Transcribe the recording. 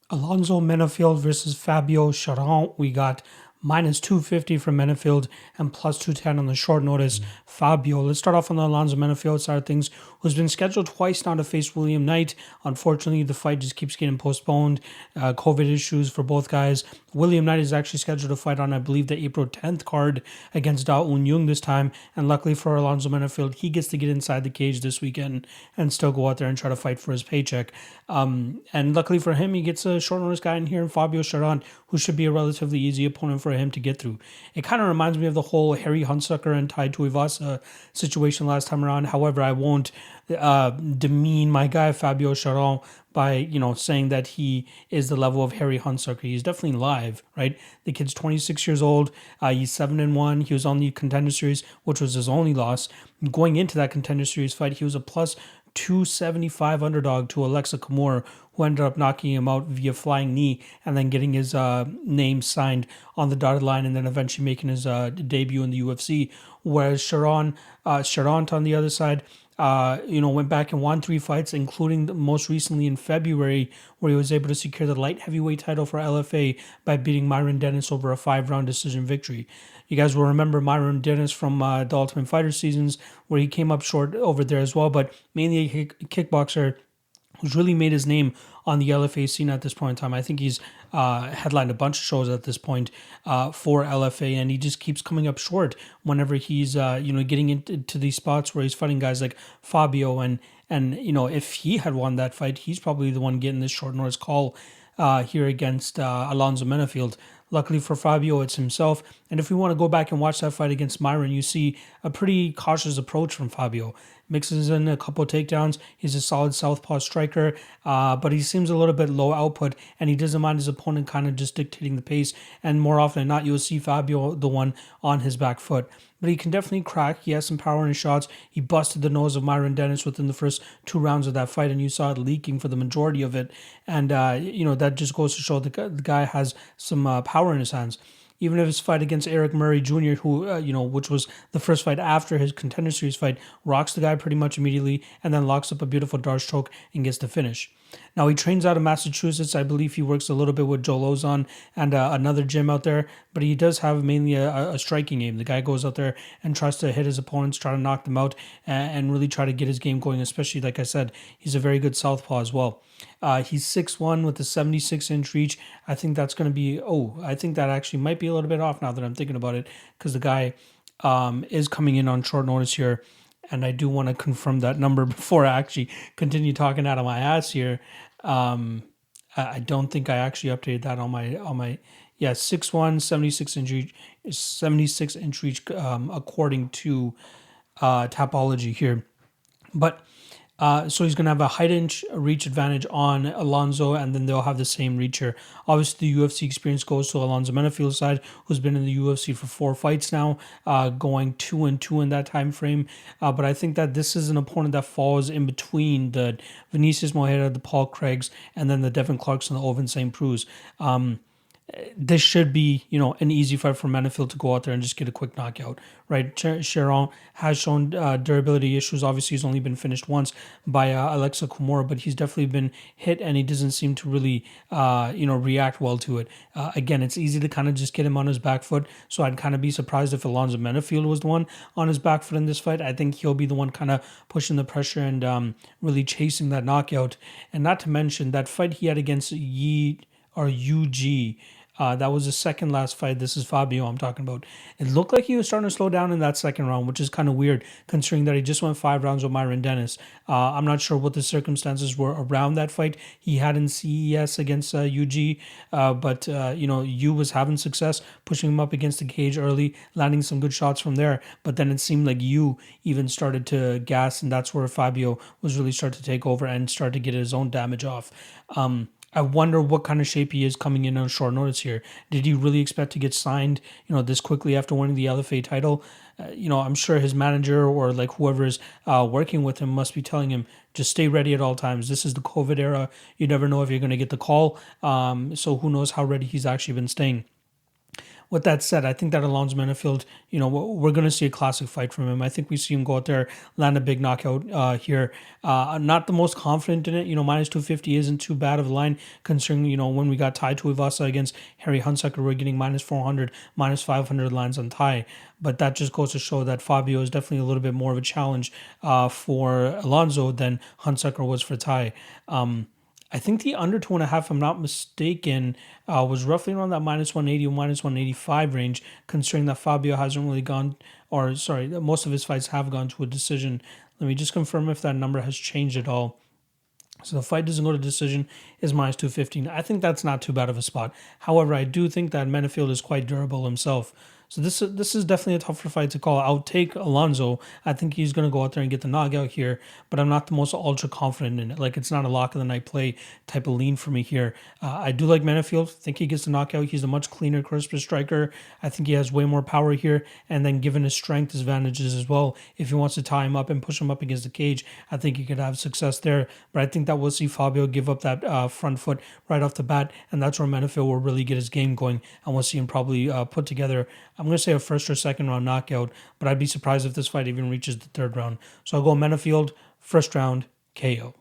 Alonzo Menifield versus Fabio Cherant. We got minus 250 from Menifield and plus 210 on the short notice. Fabio. Let's start off on the Alonzo Menifield side of things, who's been scheduled twice now to face William Knight. Unfortunately, the fight just keeps getting postponed. COVID issues for both guys. William Knight is actually scheduled to fight on, I believe, the April 10th card against Da Un Jung this time. And luckily for Alonzo Menifield, he gets to get inside the cage this weekend and still go out there and try to fight for his paycheck. And luckily for him, he gets a short notice guy in here in Fabio Cherant, who should be a relatively easy opponent for him to get through. It kind of reminds me of the whole Harry Hunsucker and Tai Tuivasa situation last time around. However, I won't demean my guy Fabio Cherant by saying that he is the level of Harry Hunsucker. He's definitely live, right? The kid's 26 years old. He's 7-1. He was on the Contender Series, which was his only loss. Going into that Contender Series fight, he was a plus 275 underdog to Alexa Kimura, who ended up knocking him out via flying knee and then getting his name signed on the dotted line and then eventually making his debut in the UFC. Whereas Cherant on the other side, went back and won 3 fights, including most recently in February, where he was able to secure the light heavyweight title for LFA by beating Myron Dennis over a 5-round decision victory. You guys will remember Myron Dennis from the Ultimate Fighter seasons, where he came up short over there as well, but mainly a kickboxer who's really made his name on the LFA scene at this point in time. I think he's headlined a bunch of shows at this point for LFA, and he just keeps coming up short whenever he's getting into these spots where he's fighting guys like Fabio, and if he had won that fight, he's probably the one getting this short notice call here against Alonzo Menifield. Luckily for Fabio, it's himself. And if we want to go back and watch that fight against Myron, you see a pretty cautious approach from Fabio. Mixes in a couple of takedowns. He's a solid southpaw striker, but he seems a little bit low output, and he doesn't mind his opponent kind of just dictating the pace. And more often than not, you'll see Fabio the one on his back foot. But he can definitely crack. He has some power in his shots. He busted the nose of Myron Dennis within the first 2 rounds of that fight, and you saw it leaking for the majority of it. And, that just goes to show the guy has some power in his hands. Even if his fight against Eric Murray Jr., who, which was the first fight after his Contender Series fight, rocks the guy pretty much immediately and then locks up a beautiful Darce choke and gets the finish. Now, he trains out of Massachusetts. I believe he works a little bit with Joe Lozon and another gym out there, but he does have mainly a striking game. The guy goes out there and tries to hit his opponents, try to knock them out, and really try to get his game going, especially, like I said, he's a very good southpaw as well. He's 6'1" with a 76-inch reach. I think that's going to be, I think that actually might be a little bit off now that I'm thinking about it, because the guy is coming in on short notice here. And I do want to confirm that number before I actually continue talking out of my ass here. I don't think I actually updated that on my 6'1", 76-inch reach according to Tapology here. But so he's going to have a height inch reach advantage on Alonzo, and then they'll have the same reach here. Obviously, the UFC experience goes to Alonzo Menifield's side, who's been in the UFC for 4 fights now, going 2-2 in that time frame. But I think that this is an opponent that falls in between the Vinicius Moreira, the Paul Craigs, and then the Devin Clarkson, the Oven St. Preux. This should be, an easy fight for Menifield to go out there and just get a quick knockout, right? Cherant has shown durability issues. Obviously, he's only been finished once by Alexa Kimura, but he's definitely been hit, and he doesn't seem to really, react well to it. Again, it's easy to kind of just get him on his back foot, so I'd kind of be surprised if Alonzo Menifield was the one on his back foot in this fight. I think he'll be the one kind of pushing the pressure and really chasing that knockout. And not to mention that fight he had against UG. That was the second last fight. This is Fabio I'm talking about. It looked like he was starting to slow down in that second round, which is kind of weird considering that he just went 5 rounds with Myron Dennis. I'm not sure what the circumstances were around that fight he had in CES against UG, but U was having success, pushing him up against the cage early, landing some good shots from there. But then it seemed like U even started to gas, and that's where Fabio was really starting to take over and start to get his own damage off. I wonder what kind of shape he is coming in on short notice here. Did he really expect to get signed, this quickly after winning the LFA title? I'm sure his manager or like whoever is working with him must be telling him, just stay ready at all times. This is the COVID era. You never know if you're going to get the call. So who knows how ready he's actually been staying. with that said, I think that Alonzo Menifield, we're going to see a classic fight from him. I think we see him go out there, land a big knockout here. Not the most confident in it. Minus 250 isn't too bad of a line considering, when we got Tai Tuivasa against Harry Hunsucker, we're getting minus 400, minus 500 lines on Tai. But that just goes to show that Fabio is definitely a little bit more of a challenge for Alonzo than Hunsucker was for Tai. I think the under 2.5, if I'm not mistaken, was roughly around that minus 180 or minus 185 range, considering that Fabio hasn't really gone, or sorry, most of his fights have gone to a decision. Let me just confirm if that number has changed at all. So the fight doesn't go to decision, is minus 215. I think that's not too bad of a spot. However, I do think that Menifield is quite durable himself. So this is definitely a tougher fight to call. I'll take Alonzo. I think he's going to go out there and get the knockout here, but I'm not the most ultra confident in it. Like, it's not a lock of the night play type of lean for me here. I do like Menifield. Think he gets the knockout. He's a much cleaner, crisper striker. I think he has way more power here, and then given his strength advantages as well, if he wants to tie him up and push him up against the cage, I think he could have success there. But I think that we'll see Fabio give up that front foot right off the bat, and that's where Menifield will really get his game going, and we'll see him probably put together, I'm going to say, a first or second round knockout, but I'd be surprised if this fight even reaches the third round. So I'll go Menifield, first round KO.